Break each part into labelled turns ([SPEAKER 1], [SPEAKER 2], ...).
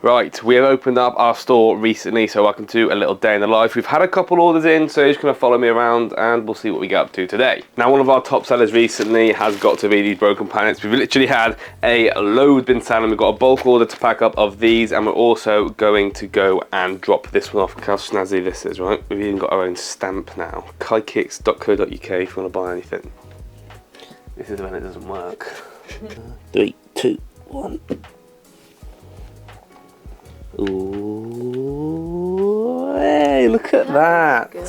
[SPEAKER 1] Right, we have opened up our store recently, so welcome to a little day in the life. We've had a couple orders in, so you're just going to follow me around and we'll see what we get up to today. Now, one of our top sellers recently has got to be these broken planets. We've literally had a load been selling. We've got a bulk order to pack up of these, and we're also going to go and drop this one off. Look how snazzy this is, right? We've even got our own stamp now. KaiKicks.uk if you want to buy anything. This is when it doesn't work. 3, 2, 1. Ooh, hey, look at that. Good.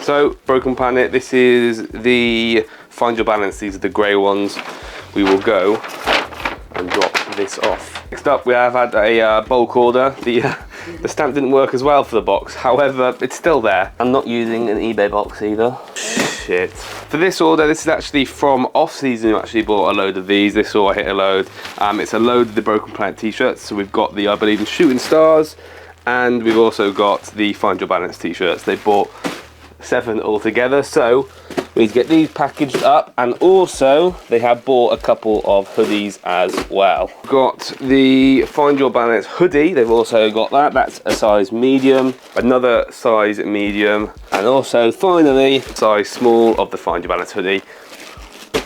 [SPEAKER 1] So, Broken Planet, this is the Find Your Balance. These are the grey ones. We will go and drop this off. Next up, we have had a bulk order. The stamp didn't work as well for the box. However, it's still there. I'm not using an eBay box either. Shit. For this order, this is actually from off-season. We actually bought a load of these. This all hit a load. It's a load of the Broken Planet t-shirts. So we've got the I Believe in Shooting Stars, and we've also got the Find Your Balance t-shirts. They bought 7 altogether. So we need to get these packaged up, and also they have bought a couple of hoodies as well. Got the Find Your Balance hoodie. They've also got that. That's a size medium, another size medium, and also finally size small of the Find Your Balance hoodie.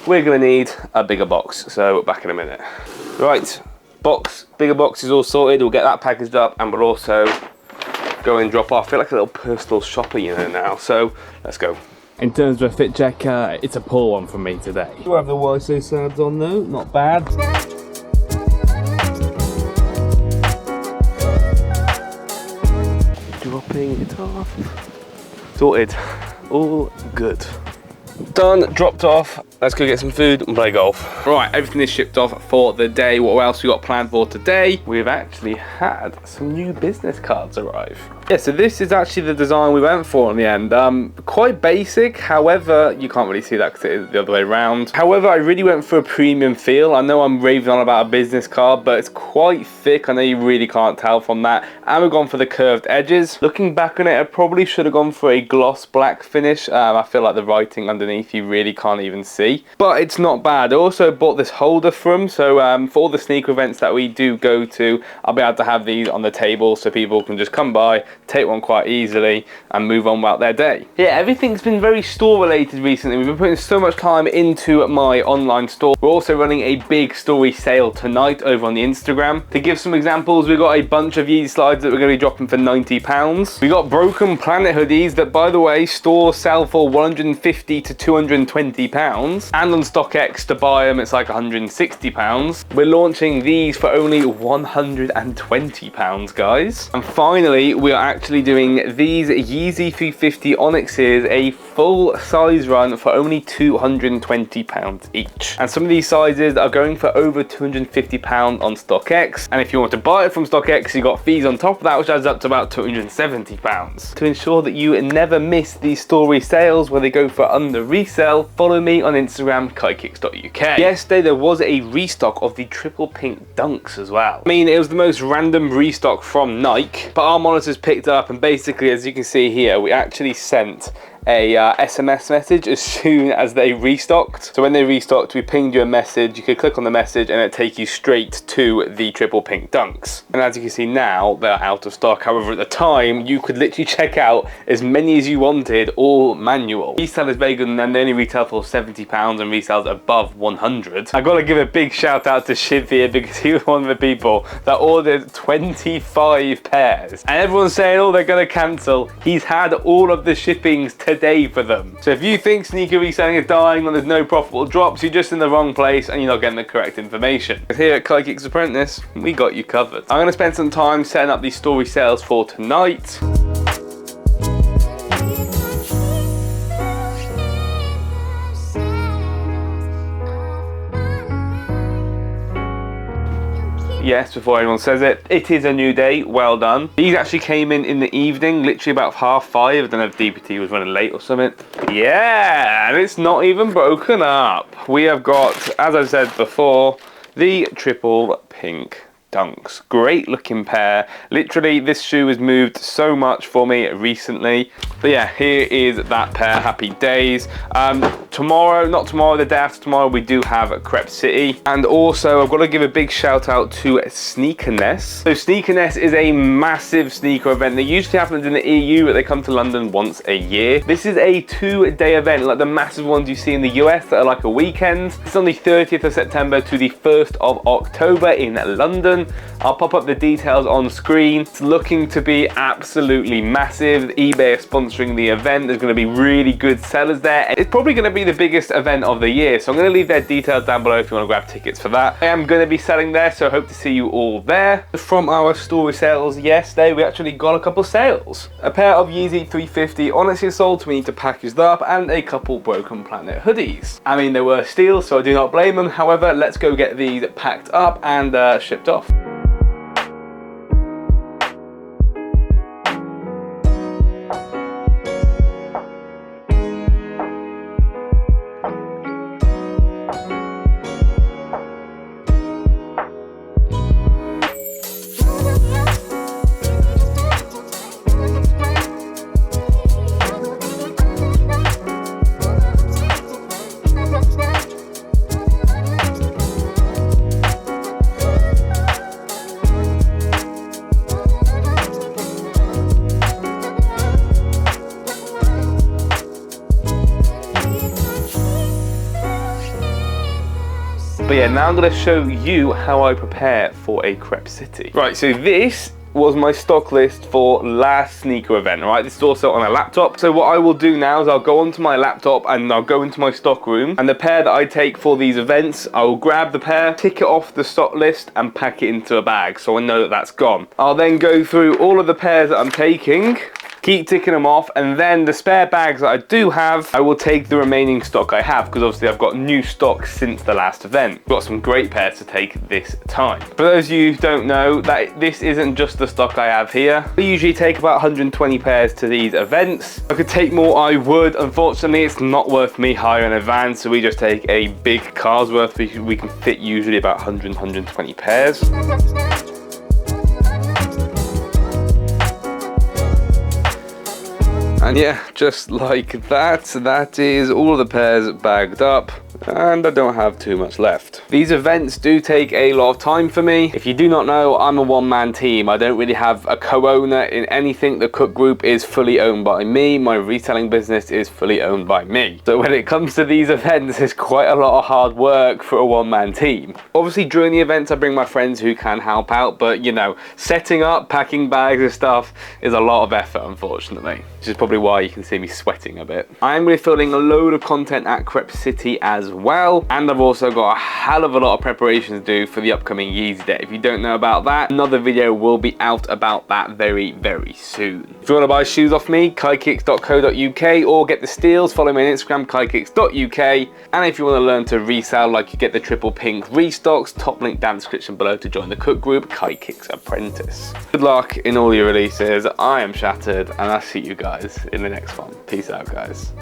[SPEAKER 1] We're going to need a bigger box, so back in a minute. Right, bigger box is all sorted. We'll get that packaged up, and we'll also go and drop off. I feel like a little personal shopper, you know, now. So let's go. In terms of a fit check, it's a poor one from me today. We have the YSO sads on though, not bad. Dropping it off. Sorted. All good. Done, dropped off. Let's go get some food and play golf. Right, everything is shipped off for the day. What else we got planned for today? We've actually had some new business cards arrive. Yeah, so this is actually the design we went for in the end. Quite basic, however, you can't really see that because it is the other way around. However, I really went for a premium feel. I know I'm raving on about a business card, but it's quite thick. I know you really can't tell from that. And we've gone for the curved edges. Looking back on it, I probably should have gone for a gloss black finish. I feel like the writing underneath you really can't even see. But it's not bad. I also bought this holder from, so for all the sneaker events that we do go to, I'll be able to have these on the table so people can just come by, take one quite easily and move on about their day. Yeah, everything's been very store related recently. We've been putting so much time into my online store. We're also running a big story sale tonight over on the Instagram. To give some examples, we've got a bunch of Yeezy slides that we're going to be dropping for £90. We got Broken Planet hoodies that, by the way, stores sell for £150 to £220, and on StockX to buy them it's like £160. We're launching these for only £120, guys. And finally, we are actually doing these Yeezy 350 Onyxes, a full size run for only £220 each. And some of these sizes are going for over £250 on StockX. And if you want to buy it from StockX, you got fees on top of that, which adds up to about £270. To ensure that you never miss these story sales where they go for under resale, follow me on Instagram, KaiKicks.uk. Yesterday there was a restock of the triple pink dunks as well. I mean, it was the most random restock from Nike, but our monitors picked up, and basically, as you can see here, we actually sent a SMS message as soon as they restocked. So when they restocked, we pinged you a message. You could click on the message and it'd take you straight to the triple pink dunks. And as you can see now, they're out of stock. However, at the time, you could literally check out as many as you wanted, all manual. Resale is very good, and then they only retail for £70 and resales above 100. I gotta give a big shout out to Shiv here, because he was one of the people that ordered 25 pairs. And everyone's saying, oh, they're gonna cancel. He's had all of the shippings today for them. So if you think sneaker reselling is dying and there's no profitable drops, you're just in the wrong place and you're not getting the correct information. Here at KaiKicks Apprentice, we got you covered. I'm going to spend some time setting up these story sales for tonight. Yes, before anyone says it, it is a new day. Well done. These actually came in the evening, literally about 5:30. I don't know if DPT was running late or something. Yeah, and it's not even broken up. We have got, as I said before, the triple pink Dunks. Great looking pair. Literally, this shoe has moved so much for me recently. But yeah, here is that pair. Happy days. Tomorrow, not tomorrow, the day after tomorrow, we do have Crep City. And also, I've got to give a big shout out to Sneakerness. So Sneakerness is a massive sneaker event that usually happens in the EU, but they come to London once a year. This is a 2-day event, like the massive ones you see in the US that are like a weekend. It's on the 30th of September to the 1st of October in London. I'll pop up the details on screen. It's looking to be absolutely massive. eBay are sponsoring the event. There's going to be really good sellers there. It's probably going to be the biggest event of the year, so I'm going to leave their details down below if you want to grab tickets for that. I am going to be selling there, so I hope to see you all there. From our story sales yesterday, we actually got a couple sales. A pair of Yeezy 350 Onyxes sold, so we need to package that up, and a couple Broken Planet hoodies. I mean, they were steals, so I do not blame them. However, let's go get these packed up and shipped off. But yeah, now I'm going to show you how I prepare for a Crep City. Right, so this was my stock list for last sneaker event, right? This is also on a laptop. So what I will do now is I'll go onto my laptop and I'll go into my stock room, and the pair that I take for these events, I will grab the pair, tick it off the stock list and pack it into a bag so I know that that's gone. I'll then go through all of the pairs that I'm taking, keep ticking them off, and then the spare bags that I do have, I will take the remaining stock I have, because obviously I've got new stock since the last event. Got some great pairs to take this time. For those of you who don't know, that this isn't just the stock I have here. I usually take about 120 pairs to these events. If I could take more, I would. Unfortunately, it's not worth me hiring a van, so we just take a big car's worth. We can fit usually about 100, 120 pairs. And yeah, just like that, that is all of the pairs bagged up, and I don't have too much left. These events do take a lot of time for me. If you do not know, I'm a one-man team. I don't really have a co-owner in anything. The Cook Group is fully owned by me. My reselling business is fully owned by me. So when it comes to these events, it's quite a lot of hard work for a one-man team. Obviously, during the events, I bring my friends who can help out, but you know, setting up, packing bags and stuff is a lot of effort, unfortunately, which is probably why you can see me sweating a bit. I am filming a load of content at Crep City as well, and I've also got a hell of a lot of preparation to do for the upcoming Yeezy Day. If you don't know about that, another video will be out about that very, very soon. If you want to buy shoes off me, KaiKicks.uk, or get the steals, follow me on Instagram, KaiKicks.uk. And if you want to learn to resell, like you get the triple pink restocks, top link down in the description below to join the Cook Group, KaiKicks Apprentice. Good luck in all your releases. I am shattered, and I'll see you guys in the next one. Peace out, guys.